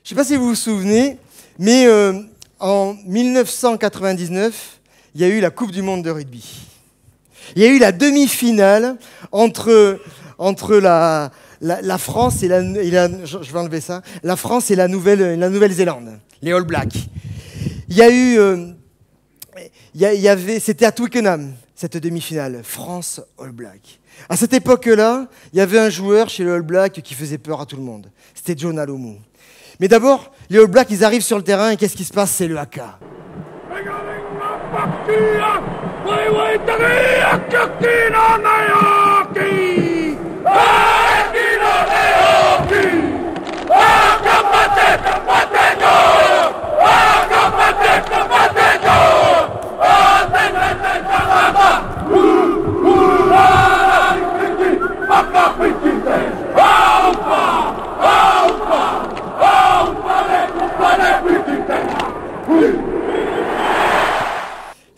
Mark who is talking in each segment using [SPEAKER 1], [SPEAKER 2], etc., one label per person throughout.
[SPEAKER 1] Je ne sais pas si vous vous souvenez, mais en 1999, il y a eu la Coupe du Monde de rugby. Il y a eu la demi-finale entre la France et je vais enlever ça, la France et la Nouvelle-Zélande, les All Blacks. Il y a eu, c'était à Twickenham, cette demi-finale, France All Black. À cette époque-là, il y avait un joueur chez les All Blacks qui faisait peur à tout le monde. C'était Jonah Lomu. Mais d'abord, les All Blacks, ils arrivent sur le terrain et qu'est-ce qui se passe? C'est le haka.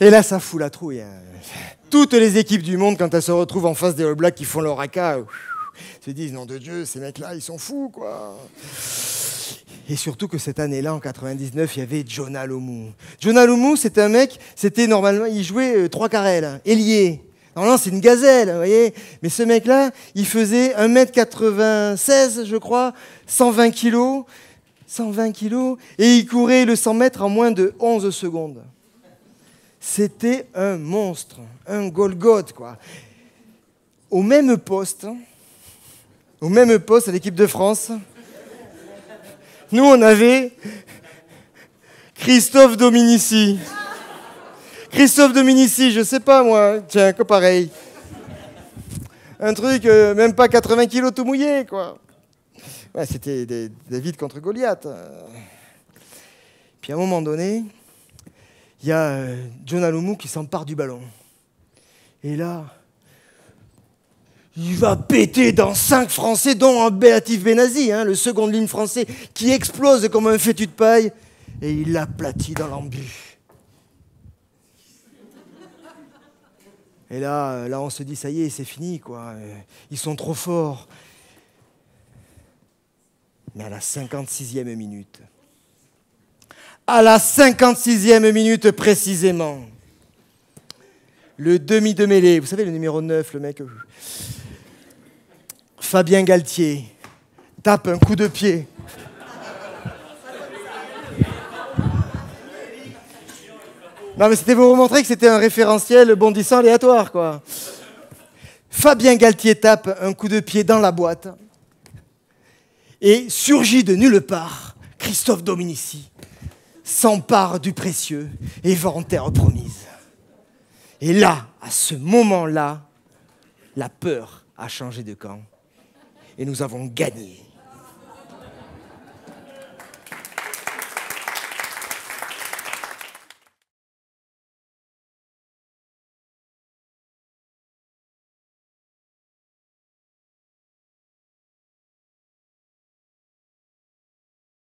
[SPEAKER 1] Et là, ça fout la trouille. Toutes les équipes du monde, quand elles se retrouvent en face des All Blacks qui font leur haka, se disent, nom de Dieu, ces mecs-là, ils sont fous, quoi. Et surtout que cette année-là, en 99, il y avait Jonah Lomu. Jonah Lomu, c'était un mec, normalement, il jouait 3 carrels, ailier. Normalement, c'est une gazelle, vous voyez. Mais ce mec-là, il faisait 1m96, je crois, 120 kilos, et il courait le 100 mètres en moins de 11 secondes. C'était un monstre, un Golgoth, quoi. Au même poste, à l'équipe de France, nous, on avait Christophe Dominici. Christophe Dominici, je sais pas, moi, tiens, que pareil. Un truc, même pas 80 kilos tout mouillé, quoi. Ouais, c'était David contre Goliath. Puis à un moment donné, il y a Jonah Lomu qui s'empare du ballon. Et là, il va péter dans 5 Français, dont un Béatif Benazi, le second ligne français, qui explose comme un fétu de paille, et il l'aplatit dans l'embu. Et là, on se dit, ça y est, c'est fini, quoi. Ils sont trop forts. Mais à la 56e minute, précisément, le demi de mêlée, vous savez, le numéro 9, le mec, Fabien Galtier, tape un coup de pied. Non, mais c'était pour vous montrer que c'était un référentiel bondissant aléatoire, quoi. Fabien Galtier tape un coup de pied dans la boîte et surgit de nulle part Christophe Dominici, s'empare du précieux et va en terre promise. Et là, à ce moment-là, la peur a changé de camp et nous avons gagné.